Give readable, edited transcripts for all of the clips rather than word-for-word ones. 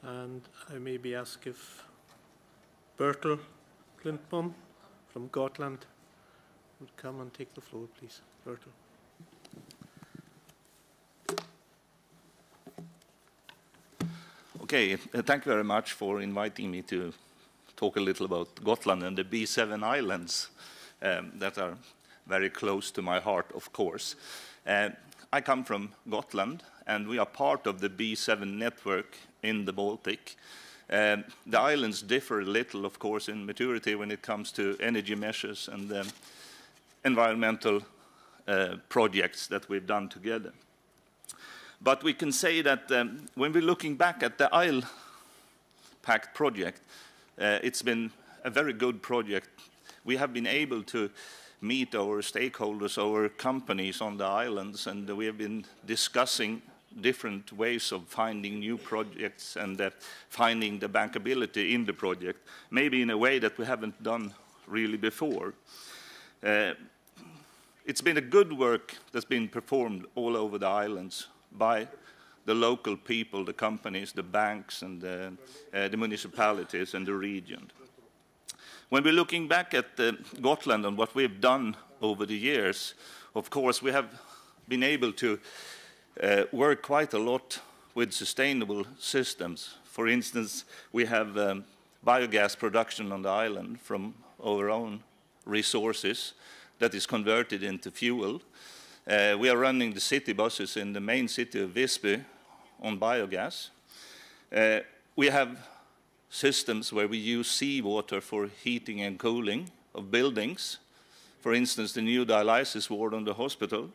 And I maybe ask if Bertil Klintbom from Gotland would come and take the floor, please. Bertil. Okay, thank you very much for inviting me to talk a little about Gotland and the B7 Islands that are very close to my heart, of course. I come from Gotland, and we are part of the B7 network in the Baltic. The islands differ a little, of course, in maturity when it comes to energy measures and environmental projects that we've done together. But we can say that when we're looking back at the Isle Pact project, it's been a very good project. We have been able to meet our stakeholders, our companies on the islands, and we have been discussing different ways of finding new projects and finding the bankability in the project, maybe in a way that we haven't done really before. It's been a good work that's been performed all over the islands by the local people, the companies, the banks, and the municipalities and the region. When we're looking back at Gotland and what we've done over the years, of course, we have been able to work quite a lot with sustainable systems. For instance, we have biogas production on the island from our own resources that is converted into fuel. We are running the city buses in the main city of Visby on biogas. We have systems where we use seawater for heating and cooling of buildings. For instance, the new dialysis ward on the hospital.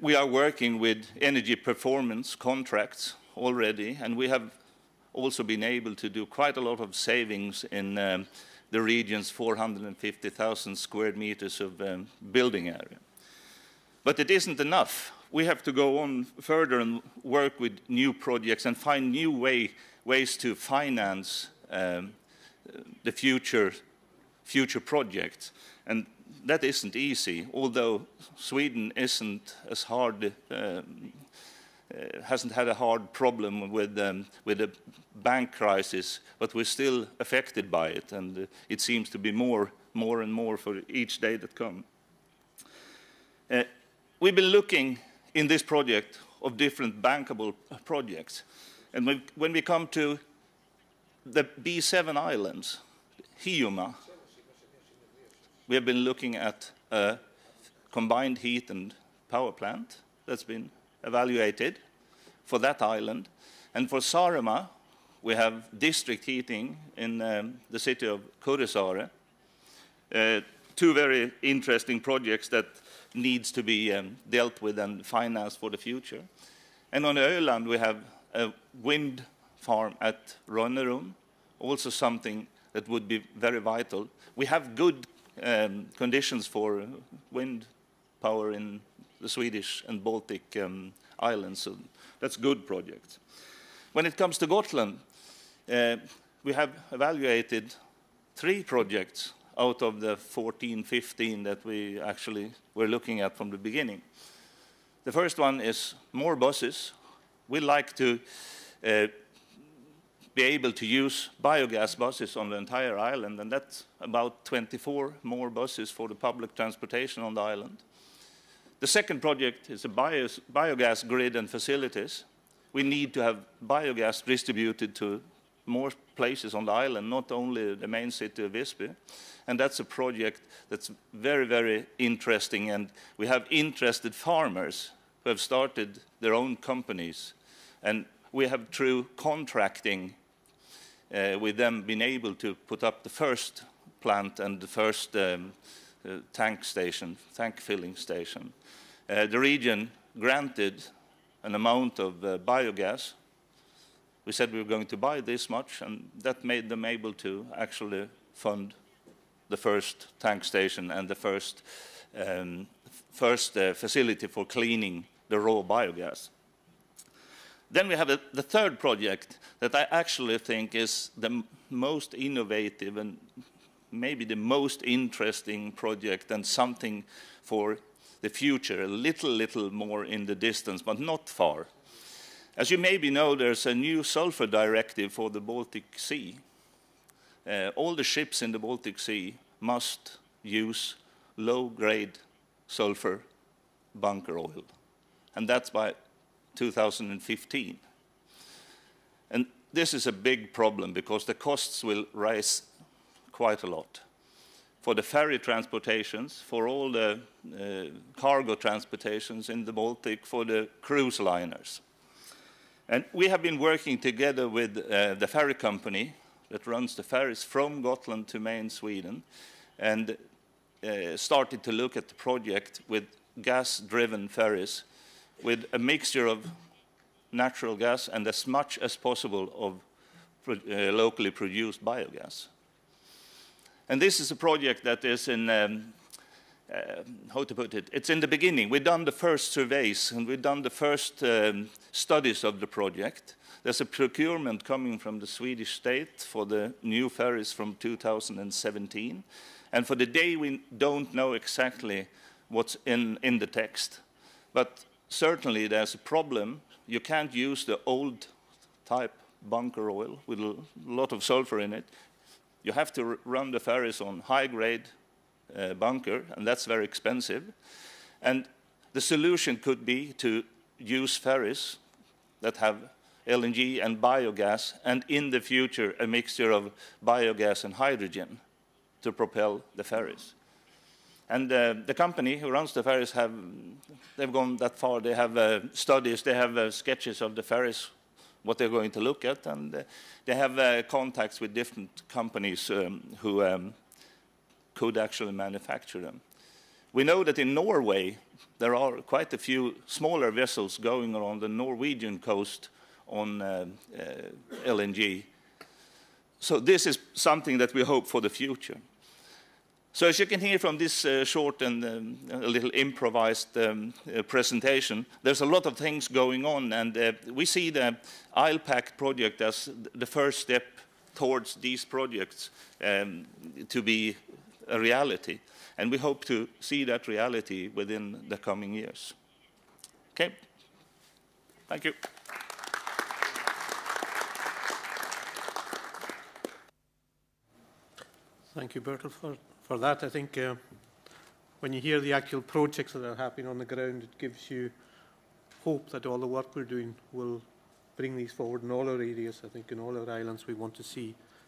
We are working with energy performance contracts already, and we have also been able to do quite a lot of savings in the region's 450,000 square meters of building area. But it isn't enough. We have to go on further and work with new projects and find new ways to finance the future projects. And that isn't easy, although Sweden isn't as hard, hasn't had a hard problem with the bank crisis, but we're still affected by it, and it seems to be more and more for each day that comes. We've been looking in this project of different bankable projects. And when we come to the B7 Islands, Hiiumaa, we have been looking at a combined heat and power plant that's been evaluated for that island. And for Saaremaa, we have district heating in the city of Kuressaare. Two very interesting projects that needs to be dealt with and financed for the future. And on Öland, we have a wind farm at Rönnerum, also something that would be very vital. We have good conditions for wind power in the Swedish and Baltic islands, so that's good projects. When it comes to Gotland, we have evaluated 3 projects out of the 14, 15 that we actually were looking at from the beginning. The first one is more buses. We like to be able to use biogas buses on the entire island, and that's about 24 more buses for the public transportation on the island. The second project is a biogas grid and facilities. We need to have biogas distributed to more places on the island, not only the main city of Visby. And that's a project that's very, very interesting, and we have interested farmers who have started their own companies, and we have, through contracting with them, been able to put up the first plant and the first tank filling station. The region granted an amount of biogas. We said we were going to buy this much, and that made them able to actually fund the first tank station and the first facility for cleaning the raw biogas. Then we have the third project that I actually think is the most innovative and maybe the most interesting project, and something for the future, a little more in the distance, but not far. As you maybe know, there's a new sulfur directive for the Baltic Sea. All the ships in the Baltic Sea must use low-grade sulfur bunker oil, and that's by 2015. And this is a big problem because the costs will rise quite a lot. For the ferry transportations, for all the cargo transportations in the Baltic, for the cruise liners. And we have been working together with the ferry company that runs the ferries from Gotland to main Sweden, and started to look at the project with gas-driven ferries with a mixture of natural gas and as much as possible of locally produced biogas. And this is a project that is in, how to put it, it's in the beginning. We've done the first surveys and we've done the first studies of the project. There's a procurement coming from the Swedish state for the new ferries from 2017. And for the day, we don't know exactly what's in the text. But certainly there's a problem. You can't use the old type bunker oil with a lot of sulfur in it. You have to run the ferries on high-grade bunker, and that's very expensive. And the solution could be to use ferries that have LNG and biogas, and in the future a mixture of biogas and hydrogen to propel the ferries. And the company who runs the ferries they've gone that far. They have studies, they have sketches of the ferries, what they're going to look at, and they have contacts with different companies who could actually manufacture them. We know that in Norway, there are quite a few smaller vessels going around the Norwegian coast on LNG. So this is something that we hope for the future. So as you can hear from this short and a little improvised presentation, there's a lot of things going on, and we see the ILPAC project as the first step towards these projects to be a reality. And we hope to see that reality within the coming years. Okay, thank you. Thank you, Bertil, for that. I think when you hear the actual projects that are happening on the ground, it gives you hope that all the work we're doing will bring these forward in all our areas. I think in all our islands we want to see